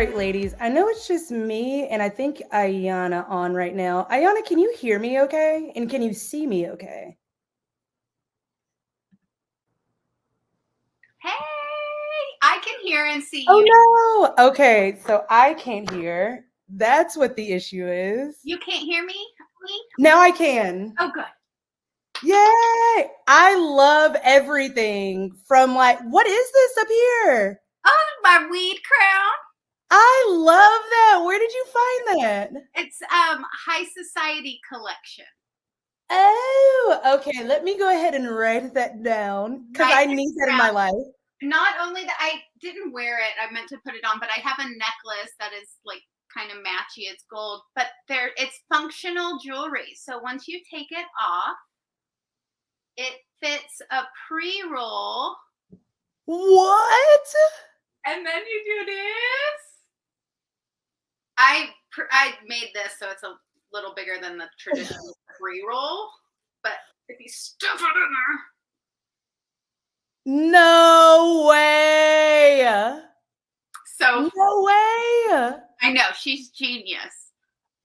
right, ladies. I know it's just me and I think Ayana on right now. Ayana, can you hear me okay? And can you see me okay? Hey, I can hear and see you. Oh no. Okay, so I can't hear. That's what the issue is. You can't hear me? Now I can. Oh, good. Yay! I love everything from like, what is this up here? Oh, my weed crown. I love that. Where did you find that? It's High Society collection. Oh, okay. Let me go ahead and write that down because I need that in my life. Not only that, I didn't wear it. I meant to put it on, but I have a necklace that is like kind of matchy. It's gold, but it's functional jewelry. So once you take it off, it fits a pre-roll. What? And then you do this. I made this so it's a little bigger than the traditional pre-roll, but if you stuff it in there. No way. So no way. I know, she's genius.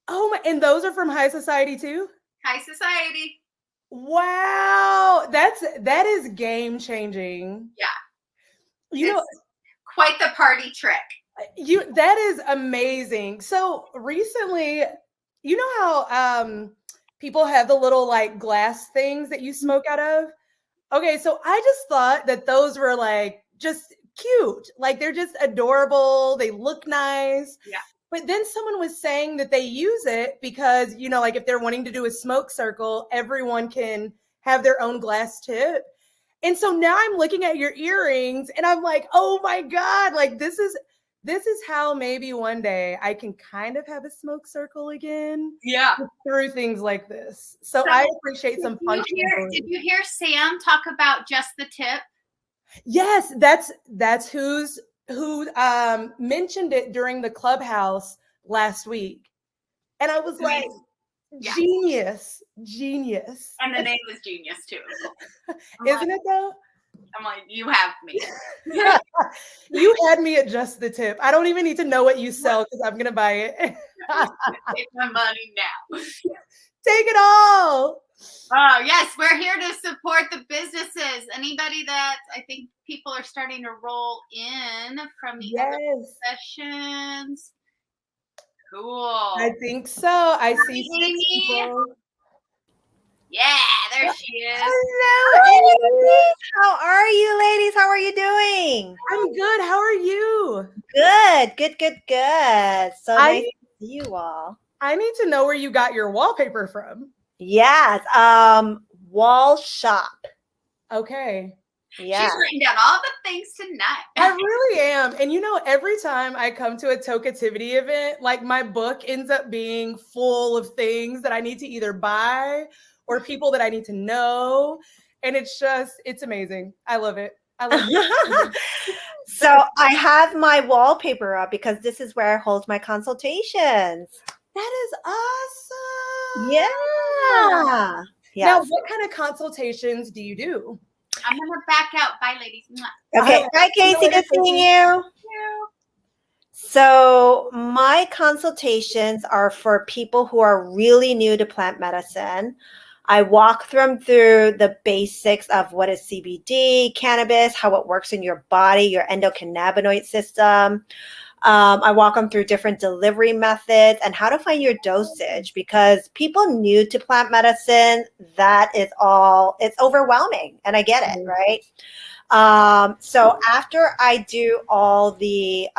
Oh my, and those are from High Society too? High Society. Wow. That is game changing. Yeah. You know, quite the party trick. That is amazing. So recently, you know how people have the little like glass things that you smoke out of? Okay, so I just thought that those were like just cute. Like they're just adorable. They look nice. Yeah. But then someone was saying that they use it because, you know, like if they're wanting to do a smoke circle, everyone can have their own glass tip. And so now I'm looking at your earrings and I'm like, oh my God, like this is how maybe one day I can kind of have a smoke circle again. Yeah. Through things like this. So I appreciate some fun. Did you hear Sam talk about just the tip? Yes, that's who mentioned it during the Clubhouse last week. And I was like, genius. And the name was genius too. Isn't it though? I'm like, you have me. You had me at just the tip. I don't even need to know what you sell because I'm gonna buy it. Take my money now. Take it all. Oh yes, we're here to support the businesses. Anybody that I think people are starting to roll in from the other sessions. Cool. I think so. I see people. Yeah, there she is. Hello, Amy. How are you, ladies? How are you doing? I'm good. How are you? Good. So nice to see you all. I need to know where you got your wallpaper from. Yes, Wall Shop. Okay. Yeah. She's written down all the things tonight. I really am. And you know, every time I come to a Tokeativity event, like my book ends up being full of things that I need to either buy or people that I need to know. And it's amazing. I love it. So I have my wallpaper up because this is where I hold my consultations. That is awesome. Yeah. Now, what kind of consultations do you do? I'm going to back out. Bye, ladies. Okay. Hi, Casey. Good seeing you. So my consultations are for people who are really new to plant medicine. I walk them through the basics of what is CBD, cannabis, how it works in your body, your endocannabinoid system. I walk them through different delivery methods and how to find your dosage, because people new to plant medicine, it's overwhelming, and I get it, right? So after I do all the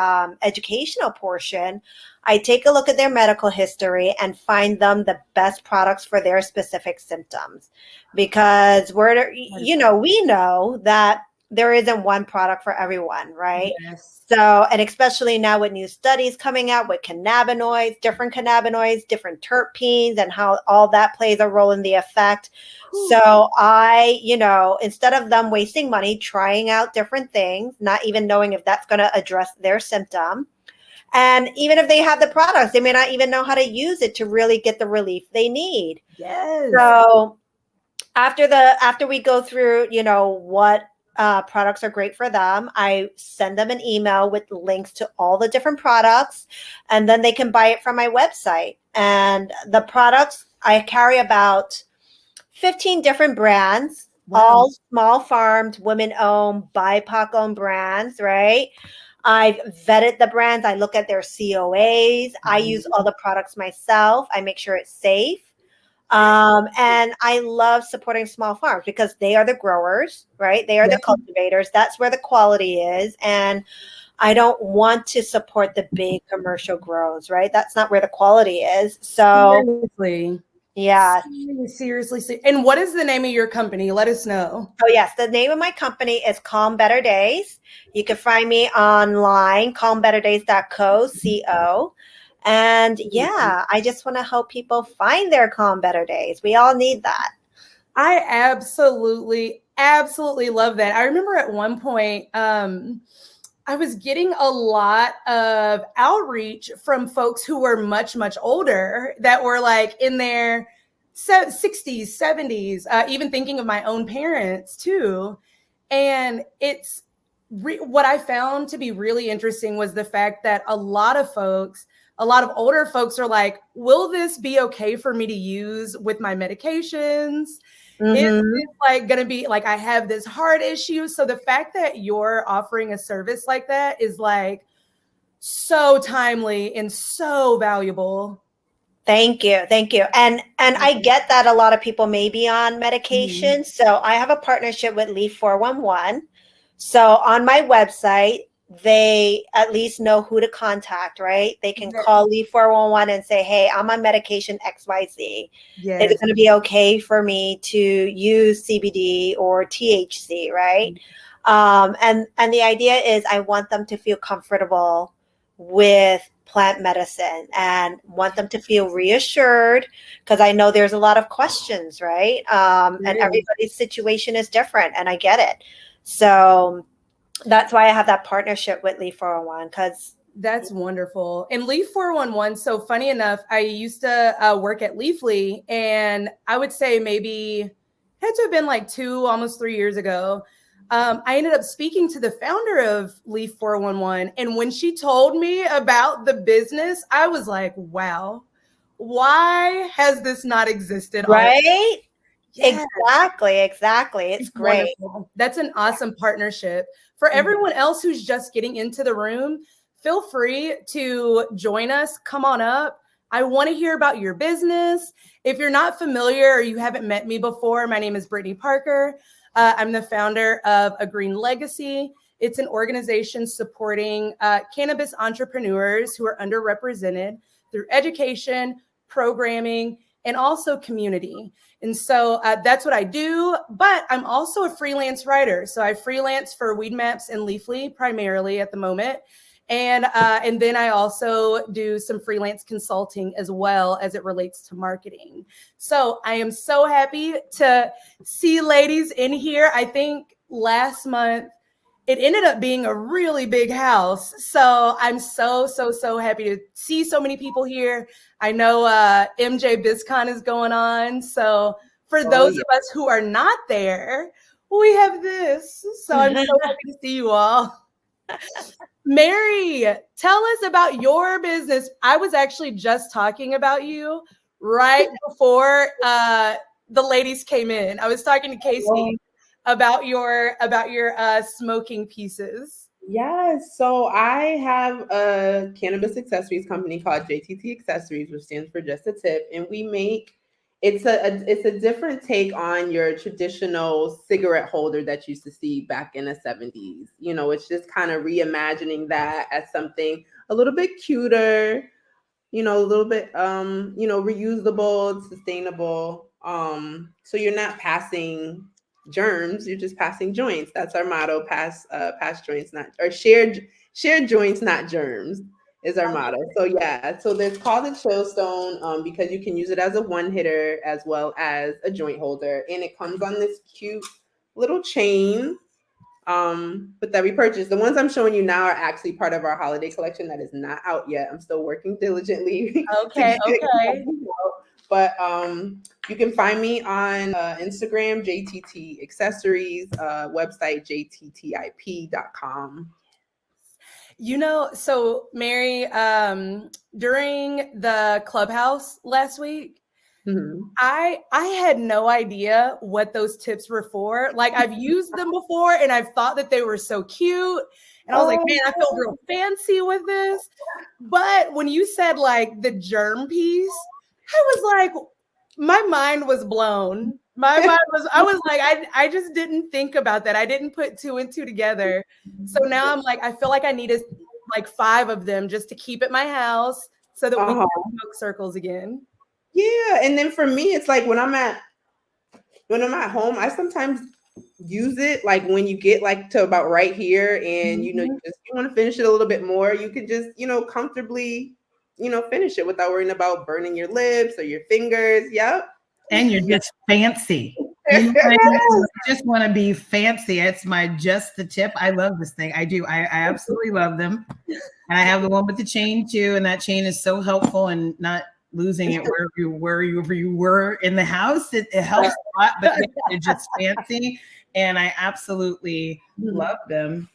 educational portion, I take a look at their medical history and find them the best products for their specific symptoms, because we know that there isn't one product for everyone, right? Yes. So, and especially now with new studies coming out with cannabinoids, different terpenes, and how all that plays a role in the effect. So I, instead of them wasting money trying out different things, not even knowing if that's going to address their symptom, and even if they have the products, they may not even know how to use it to really get the relief they need. Yes. So after we go through, what products are great for them. I send them an email with links to all the different products, and then they can buy it from my website. And the products, I carry about 15 different brands, all small farmed, women owned, BIPOC owned brands, right? I've vetted the brands. I look at their COAs. I use all the products myself. I make sure it's safe. And I love supporting small farms because they are the growers, right? They are the cultivators. That's where the quality is. And I don't want to support the big commercial grows, right? That's not where the quality is. So, Seriously. yeah. Seriously. And what is the name of your company? Let us know. Oh, yes. The name of my company is Calm Better Days. You can find me online, calmbetterdays.co. And yeah, I just want to help people find their calm, better days. We all need that. I absolutely love that. I remember at one point, I was getting a lot of outreach from folks who were much, much older that were like in their 60s, 70s, even thinking of my own parents too. And it's what I found to be really interesting was the fact that a lot of older folks are like, will this be okay for me to use with my medications? Is this like going to be like, I have this heart issue? So the fact that you're offering a service like that is like so timely and so valuable. Thank you. And I get that a lot of people may be on medication. So I have a partnership with Leaf 411. So on my website, they at least know who to contact, right? They can call Leaf 411 and say, hey, I'm on medication XYZ. Yes. Is it going to be okay for me to use CBD or THC, right? And the idea is I want them to feel comfortable with plant medicine and want them to feel reassured, because I know there's a lot of questions, right? And everybody's situation is different, and I get it. So that's why I have that partnership with Leaf 401, because that's wonderful. And Leaf 411, so funny enough, I used to work at Leafly, and I would say maybe it had to have been like almost 3 years ago. I ended up speaking to the founder of Leaf 411. And when she told me about the business, I was like, wow, why has this not existed? Right? Yeah. Exactly. It's great. Wonderful. That's an awesome partnership. For everyone else who's just getting into the room, feel free to join us. Come on up. I want to hear about your business. If you're not familiar or you haven't met me before, my name is Brittany Parker. I'm the founder of A Green Legacy. It's an organization supporting cannabis entrepreneurs who are underrepresented through education, programming, and also community. And so that's what I do. But I'm also a freelance writer. So I freelance for Weed Maps and Leafly primarily at the moment. And then I also do some freelance consulting as well as it relates to marketing. So I am so happy to see ladies in here. I think last month it ended up being a really big house. So I'm so happy to see so many people here. I know MJ BizCon is going on. So for those of us who are not there, we have this. So I'm so happy to see you all. Mary, tell us about your business. I was actually just talking about you right before the ladies came in. I was talking to Casey about your smoking pieces. Yes. So I have a cannabis accessories company called JTT Accessories, which stands for Just a Tip, and we make it's a different take on your traditional cigarette holder that you used to see back in the 70s. You know, it's just kind of reimagining that as something a little bit cuter, you know, a little bit reusable, sustainable. So you're not passing germs, you're just passing joints. That's our motto: pass joints, not or shared joints, not germs, is our motto. So yeah, so there's called a chill stone because you can use it as a one hitter as well as a joint holder, and it comes on this cute little chain but that we purchased. The ones I'm showing you now are actually part of our holiday collection that is not out yet. I'm still working diligently. Okay. But you can find me on Instagram, JTT Accessories, website jttip.com. You know, so Mary, during the clubhouse last week, Mm-hmm. I had no idea what those tips were for. Like, I've used them before and I've thought that they were so cute. And I was like, man, I feel real fancy with this. But when you said like the germ piece, I was like, my mind was blown. I was like, I just didn't think about that. I didn't put two and two together. So now I'm like, I feel like I need like 5 of them just to keep at my house so that we can smoke circles again. Yeah, and then for me, it's like when I'm at home, I sometimes use it like when you get like to about right here, and you want to finish it a little bit more, you can just comfortably finish it without worrying about burning your lips or your fingers. Yep. And you're just fancy. You know what I mean? I just want to be fancy. It's my just the tip. I love this thing. I do. I absolutely love them. And I have the one with the chain too, and that chain is so helpful and not losing it wherever you were in the house. It helps a lot, but they're just fancy, and I absolutely love them.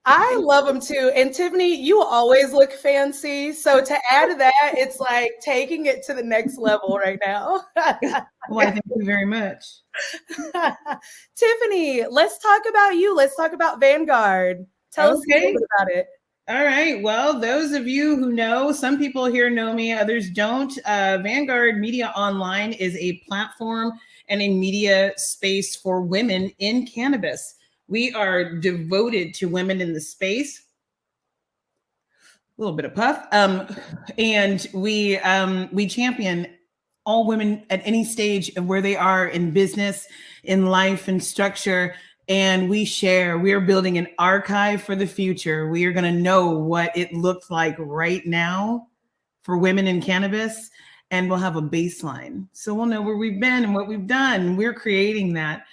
I love them too. And Tiffany, you always look fancy. So to add to that, it's like taking it to the next level right now. Well, thank you very much. Tiffany, let's talk about you. Let's talk about Vanguard. Tell us a little bit about it. All right. Well, those of you who know, some people here know me, others don't. Vanguard Media Online is a platform and a media space for women in cannabis. We are devoted to women in the space. A little bit of puff. And we champion all women at any stage of where they are in business, in life, and structure. And we are building an archive for the future. We are going to know what it looks like right now for women in cannabis, and we'll have a baseline. So we'll know where we've been and what we've done. We're creating that.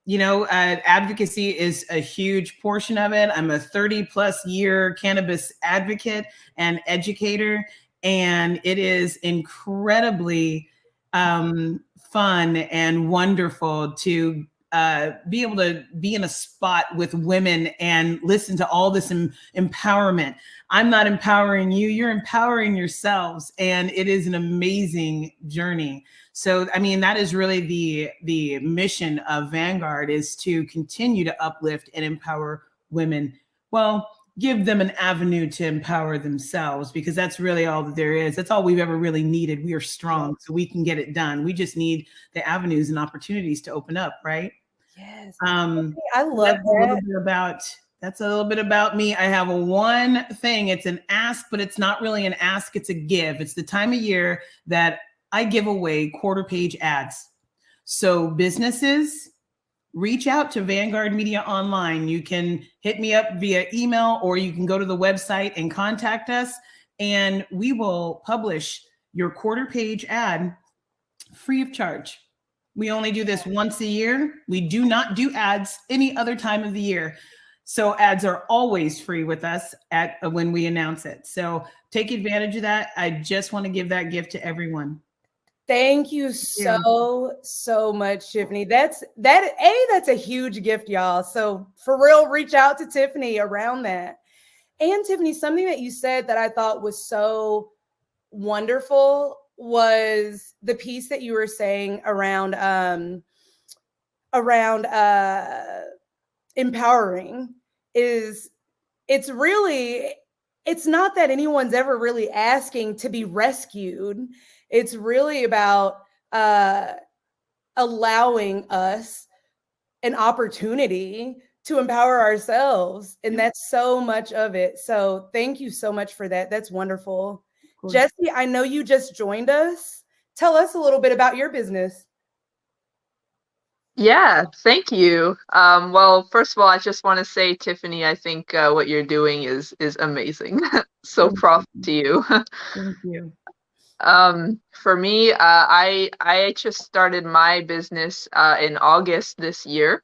Advocacy is a huge portion of it. I'm a 30+ year cannabis advocate and educator, and it is incredibly fun and wonderful to be able to be in a spot with women and listen to all this empowerment. I'm not empowering you, you're empowering yourselves. And it is an amazing journey. So, I mean, that is really the mission of Vanguard, is to continue to uplift and empower women. Well, give them an avenue to empower themselves, because that's really all that there is. That's all we've ever really needed. We are strong, so we can get it done. We just need the avenues and opportunities to open up, right? Yes. I love that. That's a little bit about me. I have one thing. It's an ask, but it's not really an ask. It's a give. It's the time of year that I give away quarter-page ads. So businesses, reach out to Vanguard Media Online. You can hit me up via email, or you can go to the website and contact us, and we will publish your quarter-page ad free of charge. We only do this once a year. We do not do ads any other time of the year. So ads are always free with us when we announce it. So take advantage of that. I just want to give that gift to everyone. Thank you so much, Tiffany. That's a huge gift, y'all. So for real, reach out to Tiffany around that. And Tiffany, something that you said that I thought was so wonderful was the piece that you were saying around empowering. It's not that anyone's ever really asking to be rescued. It's really about allowing us an opportunity to empower ourselves. And that's so much of it. So thank you so much for that. That's wonderful. Jesse, I know you just joined us. Tell us a little bit about your business. Yeah, thank you. Well, first of all, I just want to say, Tiffany, I think what you're doing is amazing. So props to you. Thank you. For me, I just started my business in August this year.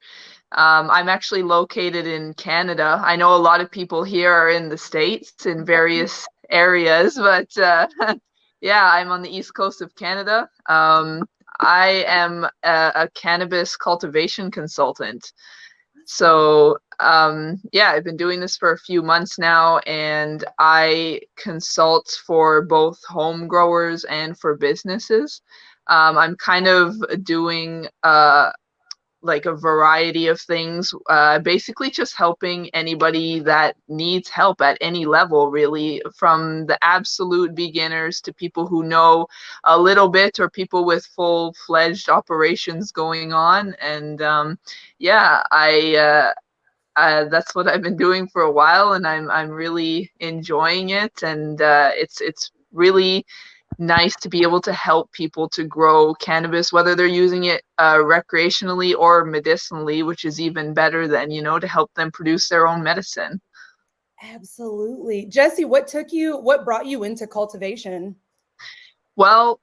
I'm actually located in Canada. I know a lot of people here are in the States in various areas, but Yeah, I'm on the East Coast of Canada. I am a cannabis cultivation consultant. So, yeah, I've been doing this for a few months now, and I consult for both home growers and for businesses. I'm kind of doing like a variety of things, basically just helping anybody that needs help at any level, really, from the absolute beginners to people who know a little bit or people with full-fledged operations going on. And yeah, that's what I've been doing for a while, and I'm really enjoying it. And it's really nice to be able to help people to grow cannabis, whether they're using it recreationally or medicinally, which is even better than, to help them produce their own medicine. Absolutely. Jesse, what brought you into cultivation? Well,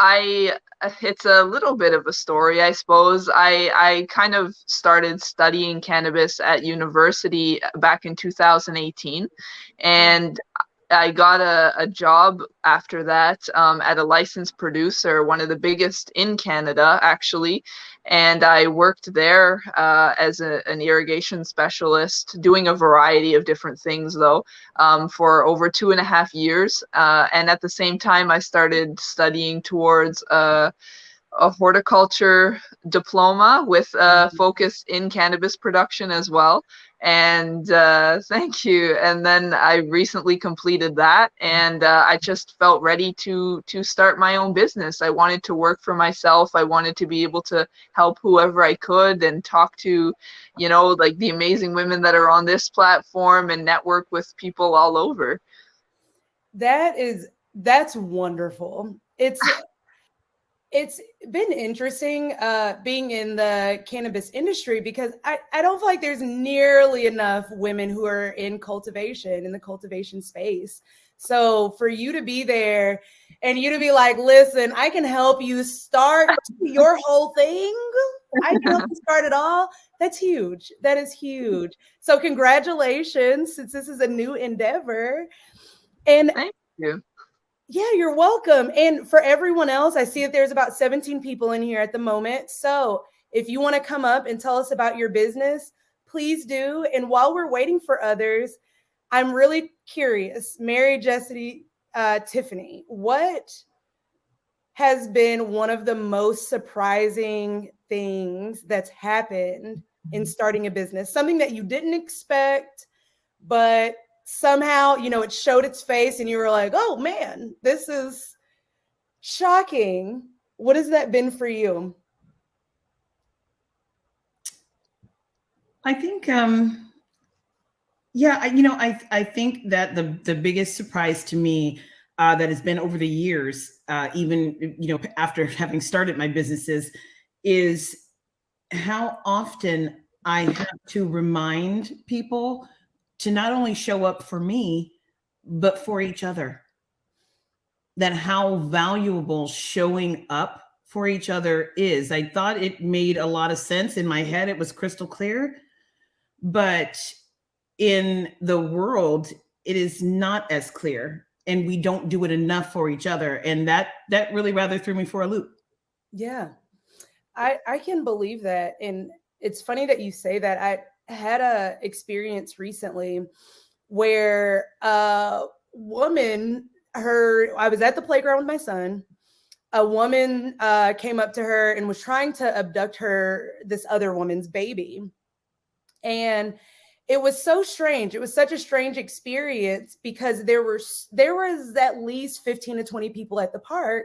it's a little bit of a story, I suppose. I kind of started studying cannabis at university back in 2018, and I got a job after that at a licensed producer, one of the biggest in Canada, actually. And I worked there as an irrigation specialist, doing a variety of different things, though, for over 2.5 years. And at the same time, I started studying towards a horticulture diploma with a focus in cannabis production as well. And thank you. And then I recently completed that, and I just felt ready to start my own business. I wanted to work for myself. I wanted to be able to help whoever I could and talk to, like the amazing women that are on this platform and network with people all over. That's wonderful. It's been interesting being in the cannabis industry because I don't feel like there's nearly enough women who are in the cultivation space. So for you to be there and you to be like, listen, I can help you start your whole thing. I can help you start it all. That's huge. That is huge. So congratulations, since this is a new endeavor. And Thank you. yeah, you're welcome. And for everyone else, I see that there's about 17 people in here at the moment. So if you want to come up and tell us about your business, please do. And while we're waiting for others, I'm really curious, Mary, Jesse, Tiffany, what has been one of the most surprising things that's happened in starting a business? Something that you didn't expect, but somehow, it showed its face and you were like, oh man, this is shocking. What has that been for you? I think, yeah, I think that the biggest surprise to me that has been over the years, even, after having started my businesses, is how often I have to remind people to not only show up for me, but for each other. That how valuable showing up for each other is. I thought it made a lot of sense in my head. It was crystal clear, but in the world, it is not as clear, and we don't do it enough for each other. And that really rather threw me for a loop. Yeah, I can believe that. And it's funny that you say that. I had a experience recently where a woman, I was at the playground with my son. A woman came up to her and was trying to abduct this other woman's baby. And it was so strange. It was such a strange experience because there was at least 15 to 20 people at the park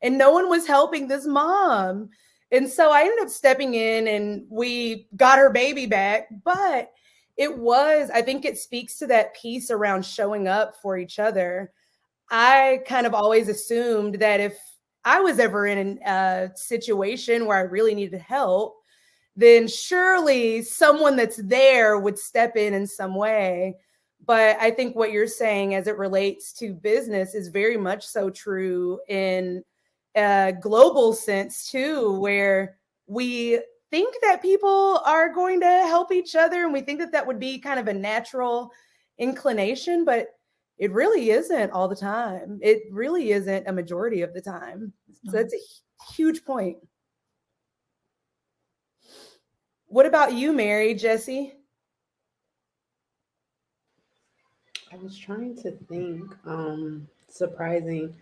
and no one was helping this mom. And so I ended up stepping in and we got her baby back. But I think it speaks to that piece around showing up for each other. I kind of always assumed that if I was ever in a situation where I really needed help, then surely someone that's there would step in some way. But I think what you're saying as it relates to business is very much so true in a global sense too, where we think that people are going to help each other and we think that would be kind of a natural inclination, but it really isn't all the time. It really isn't a majority of the time. So that's a huge point. What about you, Mary, Jesse? I was trying to think. Surprising.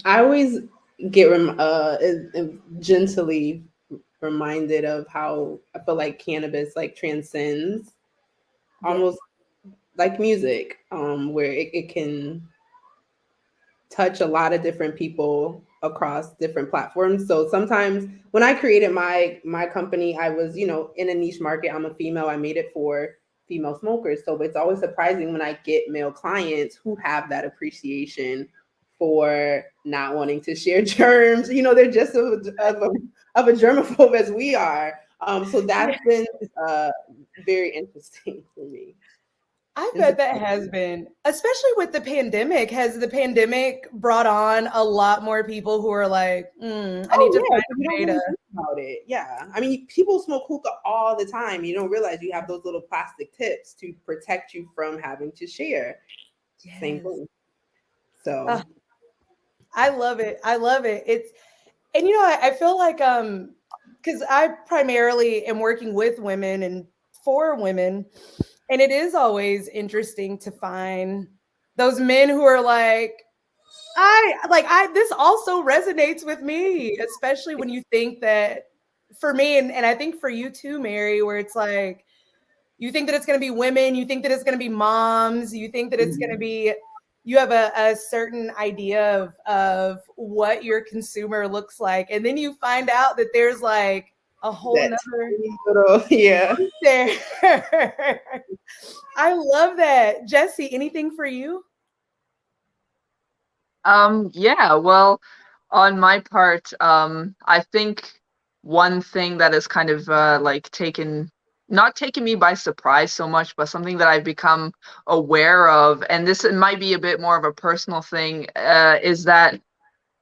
I always get gently reminded of how I feel like cannabis like transcends almost like music, where it can touch a lot of different people across different platforms. So sometimes when I created my company, I was, in a niche market. I'm a female. I made it for female smokers. So it's always surprising when I get male clients who have that appreciation for not wanting to share germs. They're just of a germaphobe as we are. So that's been very interesting for me. I bet that has been, especially with the pandemic. Has the pandemic brought on a lot more people who are like, I need to find a way to about it. Yeah. I mean, people smoke hookah all the time. You don't realize you have those little plastic tips to protect you from having to share. Same thing. So I love it. I love it. And I feel like because I primarily am working with women and for women, and it is always interesting to find those men who are like, this also resonates with me, especially when you think that for me, and I think for you too, Mary, where it's like you think that it's going to be women, you think that it's going to be moms, you think that it's going to be, you have a certain idea of what your consumer looks like, and then you find out that there's like a whole nother little, yeah. there. I love that. Jesse, anything for you? Yeah, well, on my part, I think one thing that has kind of like not taken me by surprise so much, but something that I've become aware of, and this might be a bit more of a personal thing, is that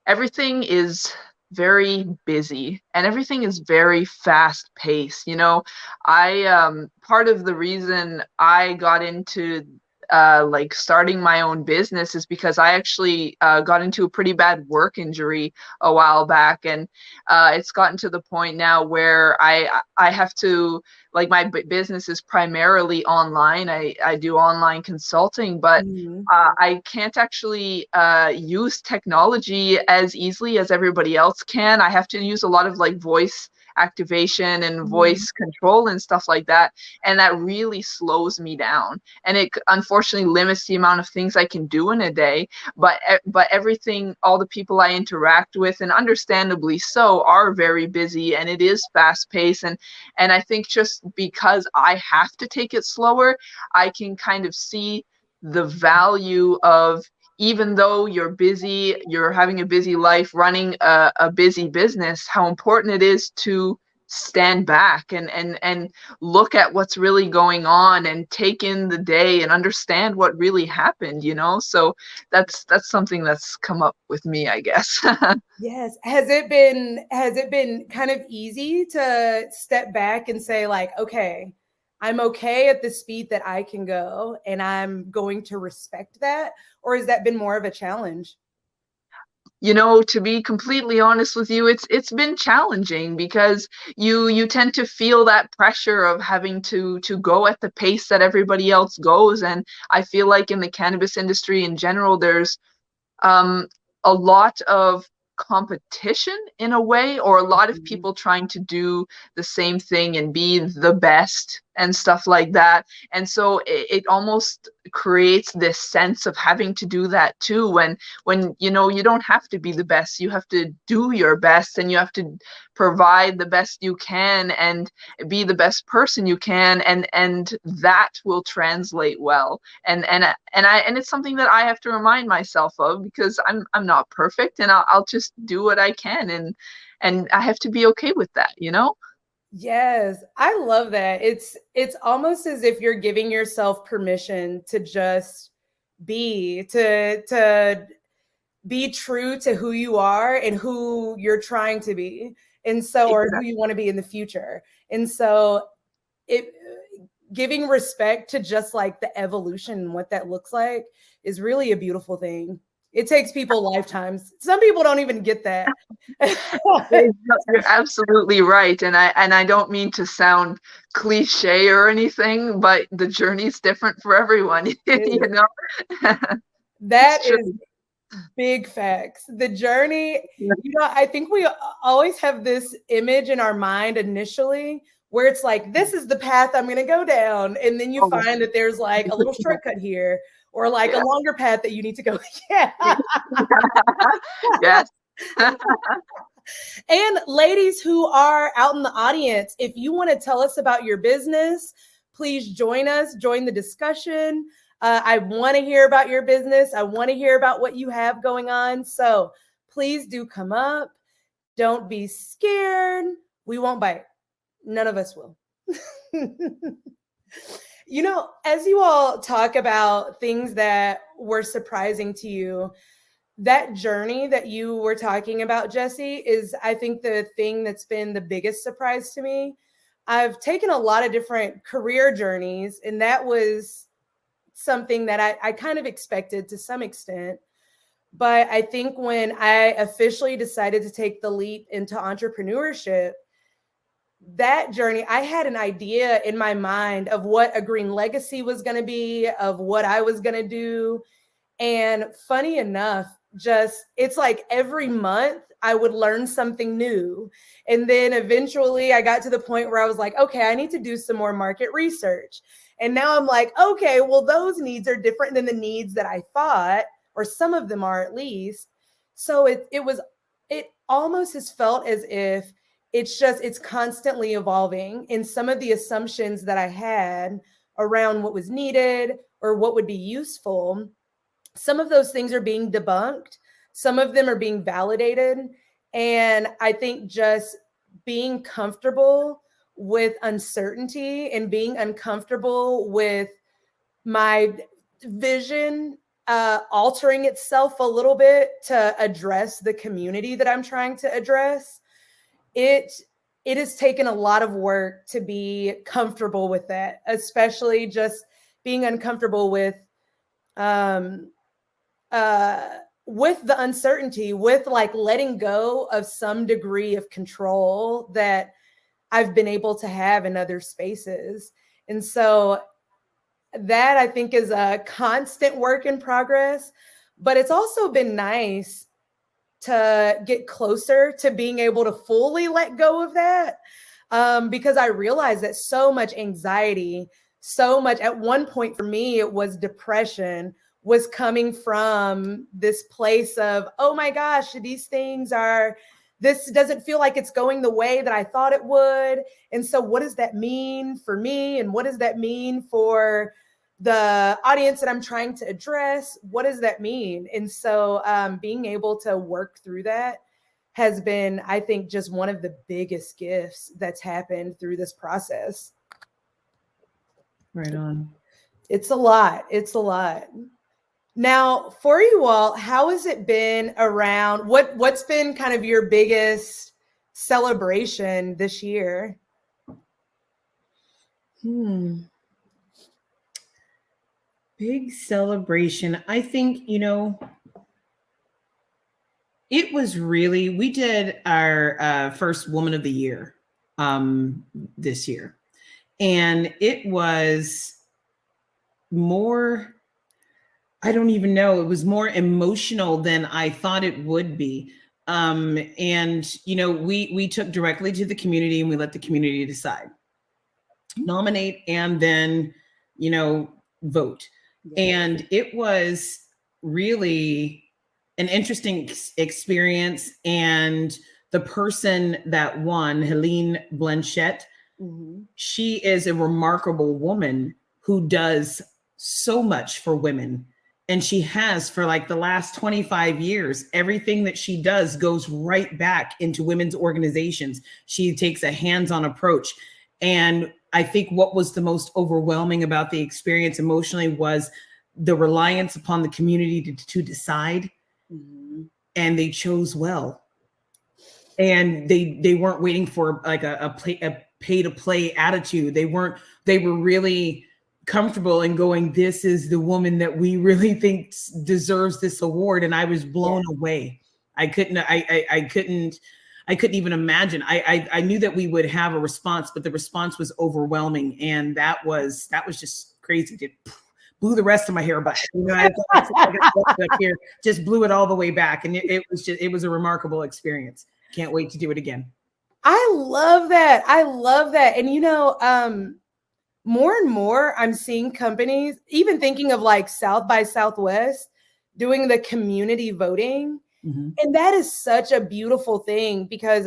everything is very busy and everything is very fast paced. I part of the reason I got into like starting my own business is because I actually got into a pretty bad work injury a while back, and it's gotten to the point now where I have to, like, my business is primarily online. I do online consulting, but I can't actually use technology as easily as everybody else can. I have to use a lot of like voice activation and voice control and stuff like that, and that really slows me down, and it unfortunately limits the amount of things I can do in a day. But everything, all the people I interact with, and understandably so, are very busy, and it is fast paced, and I think just because I have to take it slower, I can kind of see the value of, even though you're busy, you're having a busy life, running a busy business, how important it is to stand back and look at what's really going on and take in the day and understand what really happened. So that's something that's come up with me, I guess. Yes. Has it been kind of easy to step back and say like, okay, I'm okay at the speed that I can go and I'm going to respect that? Or has that been more of a challenge? To be completely honest with you, it's been challenging because you tend to feel that pressure of having to go at the pace that everybody else goes. And I feel like in the cannabis industry in general, there's um, a lot of competition in a way, or a lot of people trying to do the same thing and be the best and stuff like that. And so it almost creates this sense of having to do that too, when you don't have to be the best, you have to do your best, and you have to provide the best you can and be the best person you can, and that will translate well. And it's something that I have to remind myself of, because I'm not perfect, and I'll just do what I can, and I have to be okay with that. Yes, I love that. It's almost as if you're giving yourself permission to just to be true to who you are and who you're trying to be. And so, or who you want to be in the future. And so it giving respect to just like the evolution and what that looks like is really a beautiful thing. It takes people lifetimes. Some people don't even get that. You're absolutely right, and I don't mean to sound cliche or anything, but the journey's different for everyone. You know, That it's true. is big facts. The journey, Yeah. you know, I think we always have this image in our mind initially where it's like, this is the path I'm going to go down. And then you Oh. find that there's like a little shortcut here or like a longer path that you need to go. Yeah. Yes. And ladies who are out in the audience, if you want to tell us about your business, please join us, join the discussion. I want to hear about your business. I want to hear about what you have going on. So please do come up. Don't be scared. We won't bite. None of us will. You know, as you all talk about things that were surprising to you, that journey that you were talking about, Jessie, is, I think, the thing that's been the biggest surprise to me. I've taken a lot of different career journeys, and that was something that I kind of expected to some extent. But I think when I officially decided to take the leap into entrepreneurship, that journey, I had an idea in my mind of what a green legacy was going to be, of what I was going to do. And funny enough, just it's like every month I would learn something new. And then eventually I got to the point where I was like, okay, I need to do some more market research. And now I'm like, okay, well, those needs are different than the needs that I thought, or some of them are at least. So it almost has felt as if it's constantly evolving. And some of the assumptions that I had around what was needed or what would be useful, some of those things are being debunked. Some of them are being validated. And I think just being comfortable with uncertainty and being uncomfortable with my vision altering itself a little bit to address the community that I'm trying to address, it has taken a lot of work to be comfortable with that, especially just being uncomfortable with the uncertainty, with like letting go of some degree of control that I've been able to have in other spaces. And so that, I think, is a constant work in progress, but it's also been nice to get closer to being able to fully let go of that, because I realized that so much anxiety, so much, at one point for me, it was depression, was coming from this place of, oh my gosh, this doesn't feel like it's going the way that I thought it would. And so what does that mean for me? And what does that mean for the audience that I'm trying to address? What does that mean? And so being able to work through that has been, I think, just one of the biggest gifts that's happened through this process. Right on. It's a lot. It's a lot. Now, for you all, how has it been around? What's been kind of your biggest celebration this year? Big celebration. I think, it was really, we did our first Woman of the Year this year. And it was more, I don't even know, it was more emotional than I thought it would be. And, we took directly to the community and we let the community decide, nominate, and then, vote. Yeah. And it was really an interesting experience. And the person that won, Helene Blanchette, she is a remarkable woman who does so much for women. And she has for like the last 25 years. Everything that she does goes right back into women's organizations. She takes a hands-on approach. And I think what was the most overwhelming about the experience emotionally was the reliance upon the community to decide. And they chose well. And they weren't waiting for like a pay to play attitude. They were really comfortable in going, this is the woman that we really think deserves this award. And I was blown away. I couldn't even imagine. I knew that we would have a response, but the response was overwhelming. And that was just crazy. It blew the rest of my hair back. You know, I got up here, just blew it all the way back. And it was a remarkable experience. Can't wait to do it again. I love that. I love that. And, you know, more and more I'm seeing companies, even thinking of like South by Southwest, doing the community voting. Mm-hmm. And that is such a beautiful thing because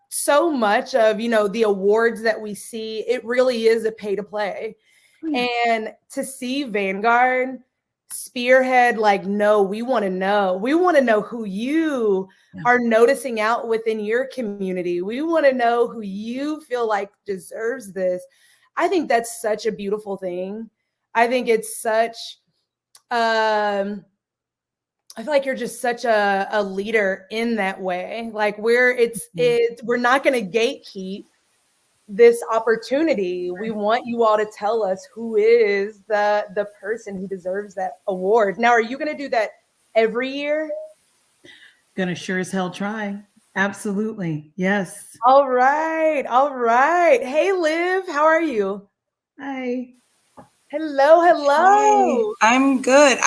so much of, you know, the awards that we see, it really is a pay to play. And to see Vanguard spearhead, like, no, we want to know who you are noticing out within your community. We want to know who you feel like deserves this. I think that's such a beautiful thing. I think it's such, I feel like you're just such a leader in that way. Like we're not going to gatekeep this opportunity. We want you all to tell us who is the person who deserves that award. Now, are you going to do that every year? Gonna sure as hell try. Absolutely. Yes. All right. All right. Hey, Liv, how are you? Hi. Hello. Hello. Hi. I'm good.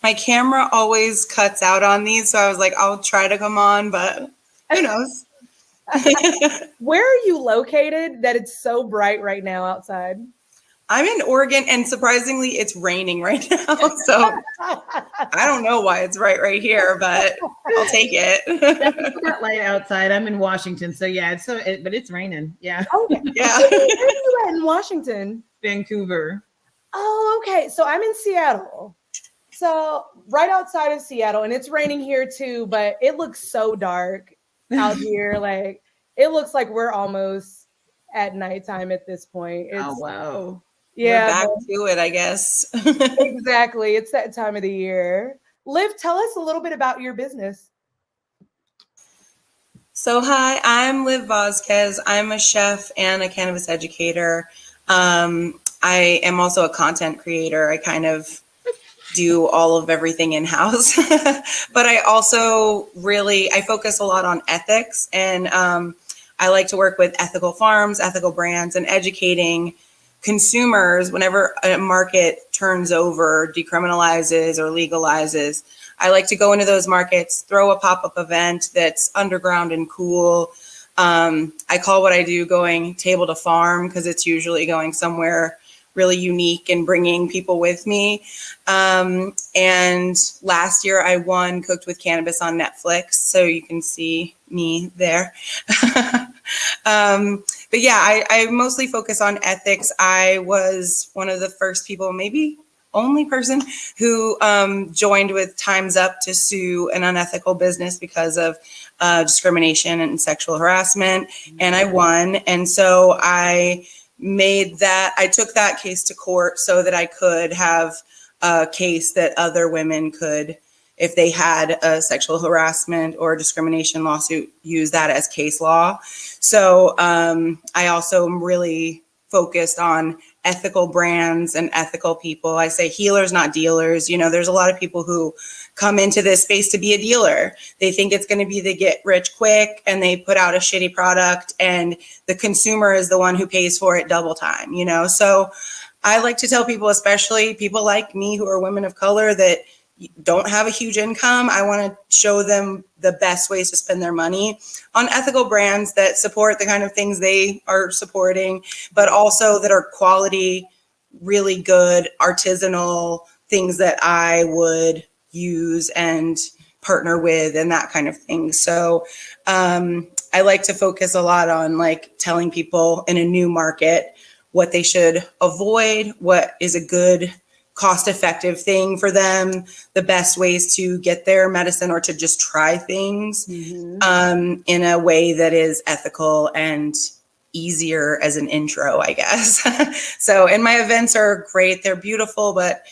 My camera always cuts out on these, so I was like, I'll try to come on, but who knows? Where are you located that it's so bright right now outside? I'm in Oregon, and surprisingly, it's raining right now. So I don't know why it's right here, but I'll take it. It's not light outside. I'm in Washington, so yeah, but it's raining. Yeah. Okay. Yeah. Where are you at in Washington? Vancouver. Oh, okay. So I'm in Seattle. So right outside of Seattle, and it's raining here too, but it looks so dark out here. Like it looks like we're almost at nighttime at this point. Oh wow. Yeah. We're back to it, I guess. Exactly. It's that time of the year. Liv, tell us a little bit about your business. So hi, I'm Liv Vasquez. I'm a chef and a cannabis educator. I am also a content creator. I kind of do all of everything in-house, but I also I focus a lot on ethics, and I like to work with ethical farms, ethical brands, and educating consumers whenever a market turns over, decriminalizes or legalizes. I like to go into those markets, throw a pop-up event that's underground and cool. I call what I do going table to farm because it's usually going somewhere really unique and bringing people with me. And last year I won Cooked with Cannabis on Netflix, so you can see me there. But yeah, I mostly focus on ethics. I was one of the first people, maybe only person, who joined with Time's Up to sue an unethical business because of discrimination and sexual harassment, and I won. And so I took that case to court so that I could have a case that other women could, if they had a sexual harassment or discrimination lawsuit, use that as case law. So I also am really focused on ethical brands and ethical people. I say healers, not dealers. You know, there's a lot of people who come into this space to be a dealer. They think it's going to be the get rich quick, and they put out a shitty product, and the consumer is the one who pays for it double time, you know? So I like to tell people, especially people like me who are women of color that don't have a huge income, I want to show them the best ways to spend their money on ethical brands that support the kind of things they are supporting, but also that are quality, really good, artisanal things that I would use and partner with and that kind of thing. So I like to focus a lot on like telling people in a new market what they should avoid, what is a good cost-effective thing for them, the best ways to get their medicine or to just try things in a way that is ethical and easier as an intro, I guess. So, and my events are great. They're beautiful, but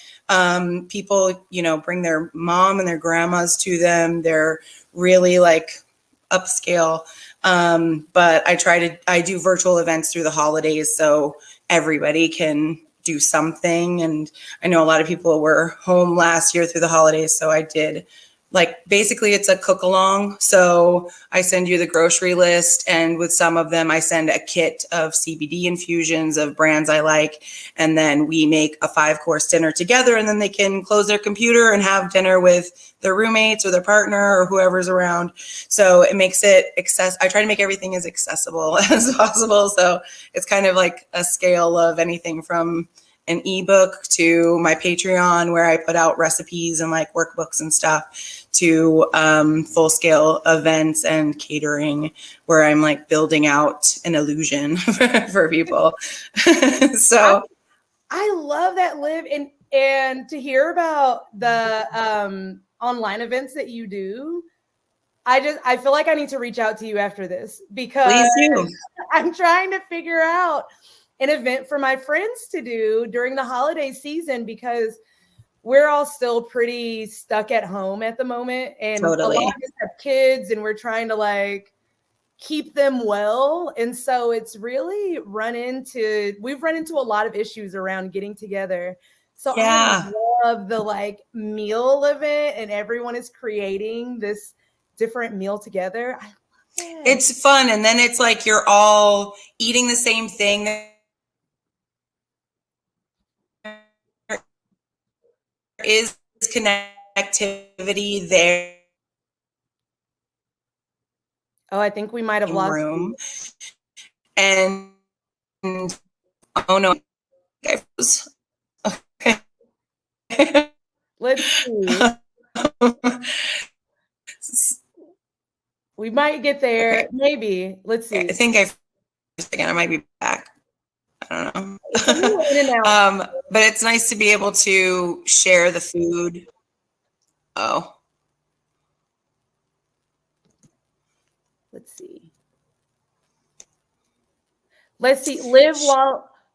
people, you know, bring their mom and their grandmas to them. They're really like upscale. But I do virtual events through the holidays so everybody can do something. And I know a lot of people were home last year through the holidays, so I did like basically it's a cook along. So I send you the grocery list, and with some of them I send a kit of CBD infusions of brands I like, and then we make a 5-course dinner together, and then they can close their computer and have dinner with their roommates or their partner or whoever's around. So it makes it I try to make everything as accessible as possible. So it's kind of like a scale of anything from an ebook to my Patreon, where I put out recipes and like workbooks and stuff, to full scale events and catering, where I'm like building out an illusion for people. So I love that, Liv, and to hear about the online events that you do. I feel like I need to reach out to you after this, because please do. I'm trying to figure out an event for my friends to do during the holiday season, because we're all still pretty stuck at home at the moment, and Totally. a lot of us have kids, and we're trying to like keep them well. And so we've run into a lot of issues around getting together. So Yeah. I love the like meal event, and everyone is creating this different meal together. I love it. It's fun. And then it's like you're all eating the same thing. There is connectivity there. Oh, I think we might have lost room. you. And oh no, okay. Let's see. We might get there. Okay. Maybe. Let's see. I think I might be back. I don't know. In and out. But it's nice to be able to share the food. Oh. Let's see. Liv,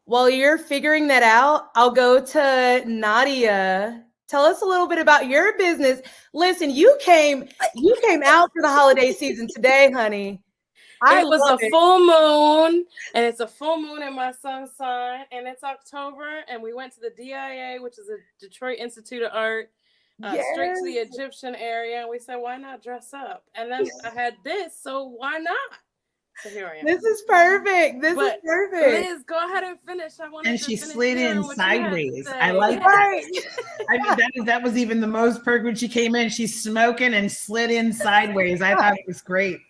while you're figuring that out, I'll go to Nadia. Tell us a little bit about your business. Listen, you came out for the holiday season today, honey. It was a full moon, and it's a full moon in my son's sign, and it's October, and we went to the DIA, which is a Detroit Institute of Art, straight to the Egyptian area, and we said, why not dress up? And then I had this, so why not? So here I am. This is perfect. This is perfect. Liz, go ahead and finish. And she slid in sideways. I like that. I mean, that was even the most perk when she came in. She's smoking and slid in sideways. I thought it was great.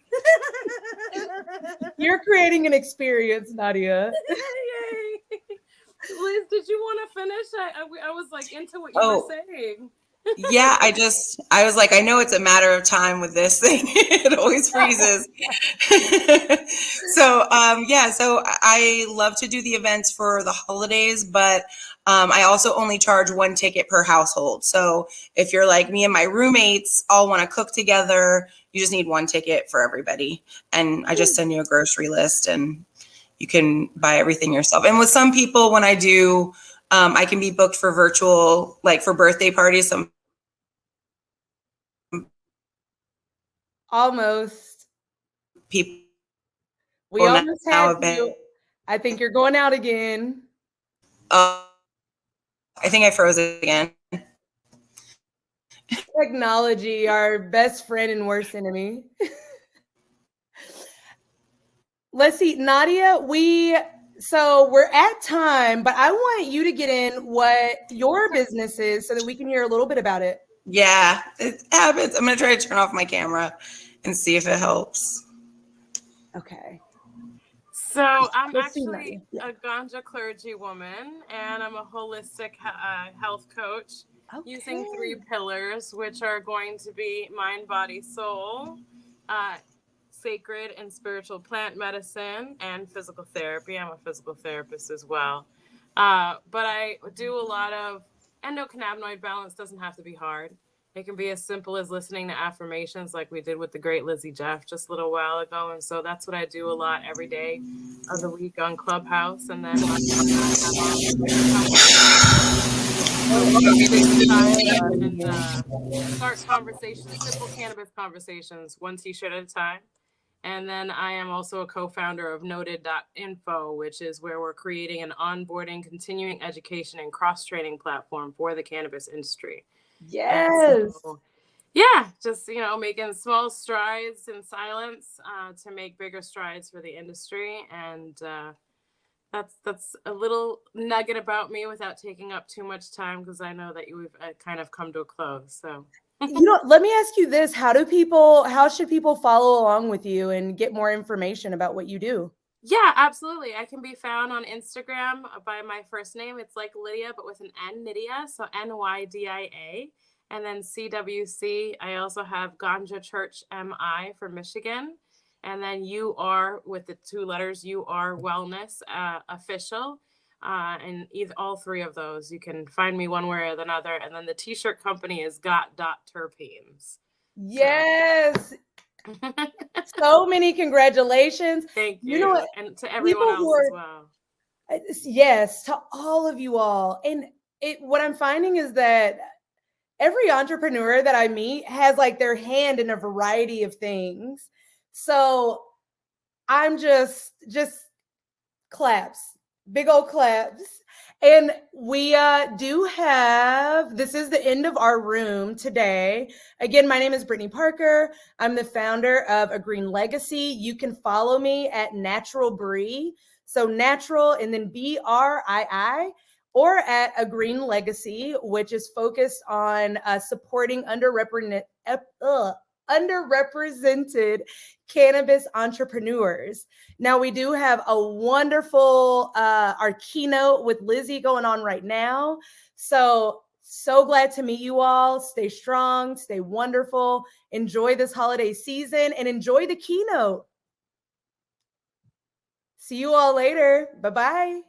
You're creating an experience, Nadia. Yay. Liz, did you want to finish? I was like into what you were saying. Yeah, I was like, I know it's a matter of time with this thing. It always freezes. So I love to do the events for the holidays, but I also only charge 1 ticket per household. So if you're like me and my roommates all want to cook together, you just need 1 ticket for everybody. And I just send you a grocery list, and you can buy everything yourself. And with some people, when I do, I can be booked for virtual, like for birthday parties. Almost. People. We almost had you. I think you're going out again. I think I froze it again. Technology, our best friend and worst enemy. Let's see, Nadia, we're at time, but I want you to get in what your business is so that we can hear a little bit about it. Yeah, it happens. I'm going to try to turn off my camera and see if it helps. Okay. So I'm actually a ganja clergy woman, and I'm a holistic health coach using 3 pillars, which are going to be mind, body, soul, sacred and spiritual plant medicine, and physical therapy. I'm a physical therapist as well. But I do a lot of endocannabinoid balance. Doesn't have to be hard. It can be as simple as listening to affirmations like we did with the great Lizzie Jeff just a little while ago. And so that's what I do a lot every day of the week on Clubhouse. And then start conversations, simple cannabis conversations, 1 t-shirt at a time. And then I am also a co-founder of Noted.info, which is where we're creating an onboarding, continuing education, and cross-training platform for the cannabis industry. Yes. So, yeah, just, making small strides in silence to make bigger strides for the industry. And that's a little nugget about me without taking up too much time, because I know that we've kind of come to a close. So. Let me ask you this. How should people follow along with you and get more information about what you do? Yeah, absolutely. I can be found on Instagram by my first name. It's like Lydia, but with an N, Nydia. So Nydia. And then CWC. I also have Ganja Church MI for Michigan. And then UR with the 2 letters, UR Wellness Official. And all 3 of those, you can find me one way or another. And then the t-shirt company is got.terpenes. Yes. So many congratulations. Thank you. You know what? And to everyone else as well. Yes, to all of you all. And what I'm finding is that every entrepreneur that I meet has like their hand in a variety of things. So I'm just claps, big old claps. And we this is the end of our room today. Again, my name is Brittany Parker. I'm the founder of A Green Legacy. You can follow me at Natural Brie. So natural and then BRII, or at A Green Legacy, which is focused on supporting underrepresented cannabis entrepreneurs. Now, we do have a wonderful our keynote with Lizzie going on right now. So glad to meet you all. Stay strong, stay wonderful, enjoy this holiday season, and enjoy the keynote. See you all later. Bye-bye.